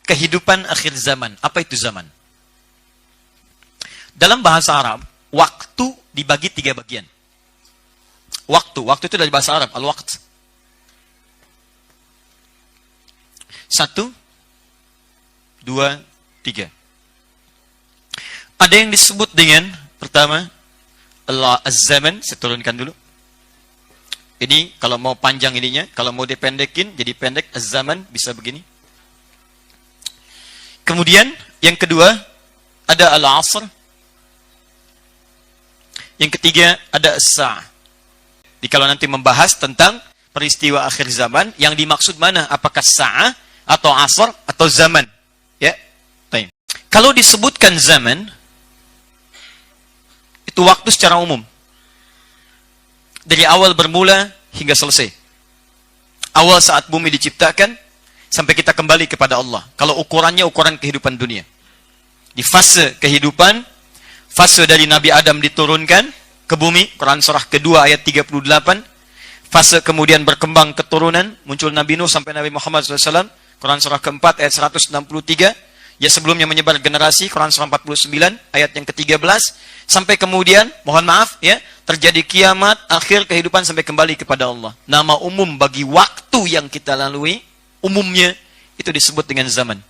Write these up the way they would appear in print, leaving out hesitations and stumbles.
kehidupan akhir zaman. Apa itu zaman? Dalam bahasa Arab, waktu dibagi 3 bagian. Waktu itu dari bahasa Arab, al-waqt. 1, 2, 3. Ada yang disebut dengan pertama az-zaman, saya turunkan dulu. Ini kalau mau panjang ininya, kalau mau dipendekin jadi pendek, az-zaman bisa begini. Kemudian yang kedua ada al-asr. Yang ketiga ada as-sa'ah. Jadi kalau nanti membahas tentang peristiwa akhir zaman, yang dimaksud mana? Apakah sa'ah atau asr atau zaman? Ya. Baik. Kalau disebutkan zaman, itu waktu secara umum. Dari awal bermula hingga selesai. Awal saat bumi diciptakan sampai kita kembali kepada Allah. Kalau ukurannya ukuran kehidupan dunia. Di fase kehidupan, fase dari Nabi Adam diturunkan ke bumi, Quran surah kedua ayat 38. Fase kemudian berkembang keturunan, muncul Nabi Nuh sampai Nabi Muhammad SAW, Quran surah keempat ayat 163. Ya sebelumnya menyebar generasi, Quran surah 49 ayat yang ke-13. Sampai kemudian, mohon maaf ya, terjadi kiamat, akhir kehidupan sampai kembali kepada Allah. Nama umum bagi waktu yang kita lalui, umumnya itu disebut dengan zaman.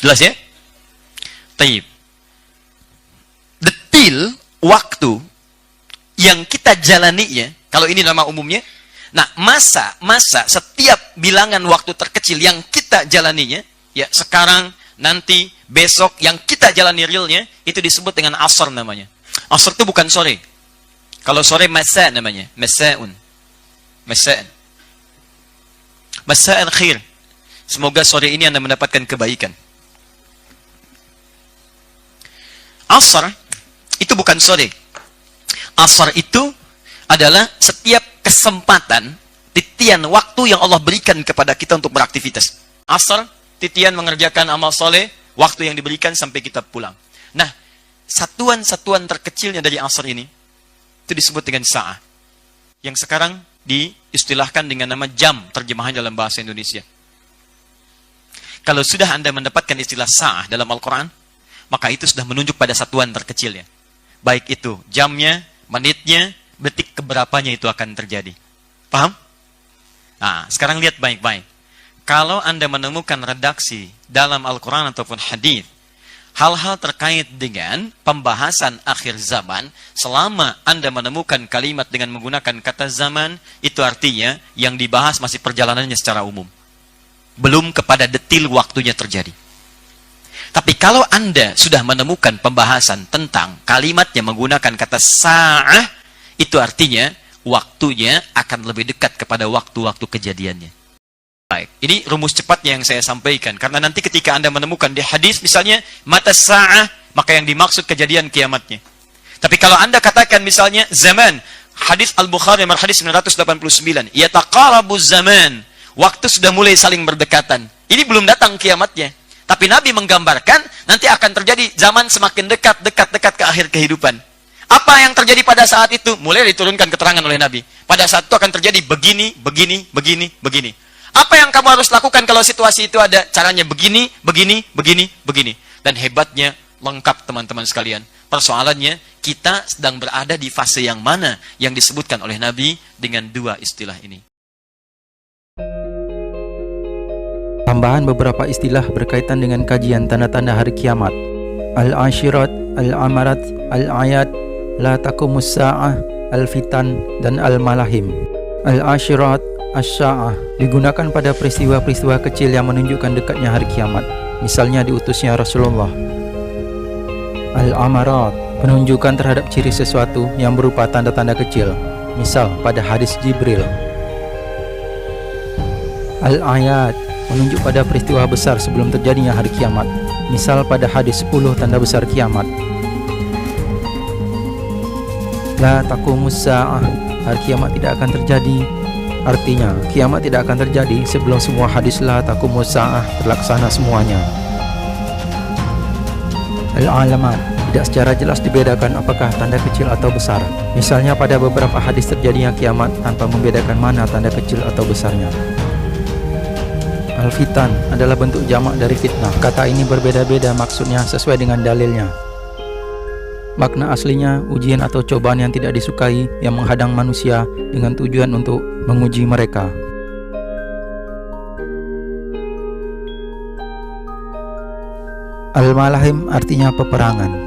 Jelas ya? Taib. Detil waktu yang kita jalani ya, kalau ini nama umumnya. Nah, masa setiap bilangan waktu terkecil yang kita jalaninya, ya sekarang, nanti, besok, yang kita jalani realnya, itu disebut dengan asar namanya. Asar itu bukan sore. Kalau sore masa namanya, masa'un. Masa'an. Masa'an khair. Semoga sore ini Anda mendapatkan kebaikan. Asar itu bukan sore. Asar itu adalah setiap kesempatan, titian waktu yang Allah berikan kepada kita untuk beraktivitas. Asar, titian mengerjakan amal soleh, waktu yang diberikan sampai kita pulang. Nah, satuan-satuan terkecilnya dari asar ini, itu disebut dengan sa'ah. Yang sekarang diistilahkan dengan nama jam, terjemahan dalam bahasa Indonesia. Kalau sudah Anda mendapatkan istilah sa'ah dalam Al-Quran, maka itu sudah menunjuk pada satuan terkecilnya. Baik itu jamnya, menitnya, detik keberapanya itu akan terjadi. Paham? Nah, sekarang lihat baik-baik. Kalau Anda menemukan redaksi dalam Al-Quran ataupun hadis, hal-hal terkait dengan pembahasan akhir zaman, selama Anda menemukan kalimat dengan menggunakan kata zaman, itu artinya yang dibahas masih perjalanannya secara umum. Belum kepada detil waktunya terjadi. Tapi kalau Anda sudah menemukan pembahasan tentang kalimatnya menggunakan kata sa'ah, itu artinya waktunya akan lebih dekat kepada waktu-waktu kejadiannya. Baik, ini rumus cepatnya yang saya sampaikan. Karena nanti ketika Anda menemukan di hadis misalnya mata sa'ah, maka yang dimaksud kejadian kiamatnya. Tapi kalau Anda katakan misalnya zaman, hadis Al-Bukhari nomor hadis 989, yataqarabuz zaman, waktu sudah mulai saling berdekatan. Ini belum datang kiamatnya. Tapi Nabi menggambarkan nanti akan terjadi zaman semakin dekat ke akhir kehidupan. Apa yang terjadi pada saat itu? Mulai diturunkan keterangan oleh Nabi. Pada saat itu akan terjadi begini. Apa yang kamu harus lakukan kalau situasi itu ada? Caranya begini. Dan hebatnya lengkap teman-teman sekalian. Persoalannya kita sedang berada di fase yang mana yang disebutkan oleh Nabi dengan dua istilah ini. Tambahan beberapa istilah berkaitan dengan kajian tanda-tanda hari kiamat. Al-ashirat, al-amarat, al-ayat, la taqumus sa'ah, al-fitan, dan al-malahim. Al-ashirat, as-sa'ah, digunakan pada peristiwa-peristiwa kecil yang menunjukkan dekatnya hari kiamat. Misalnya diutusnya Rasulullah. Al-amarat, penunjukan terhadap ciri sesuatu yang berupa tanda-tanda kecil. Misal pada hadis Jibril. Al-ayat, menunjuk pada peristiwa besar sebelum terjadinya hari kiamat. Misal pada hadis 10 tanda besar kiamat. La taqumus sa'ah, hari kiamat tidak akan terjadi. Artinya, kiamat tidak akan terjadi sebelum semua hadis la taqumus sa'ah terlaksana semuanya. Al-alamat, tidak secara jelas dibedakan apakah tanda kecil atau besar. Misalnya pada beberapa hadis terjadinya kiamat tanpa membedakan mana tanda kecil atau besarnya. Al-fitan adalah bentuk jamak dari fitnah. Kata ini berbeda-beda maksudnya sesuai dengan dalilnya. Makna aslinya ujian atau cobaan yang tidak disukai yang menghadang manusia dengan tujuan untuk menguji mereka. Al-Malahim artinya peperangan.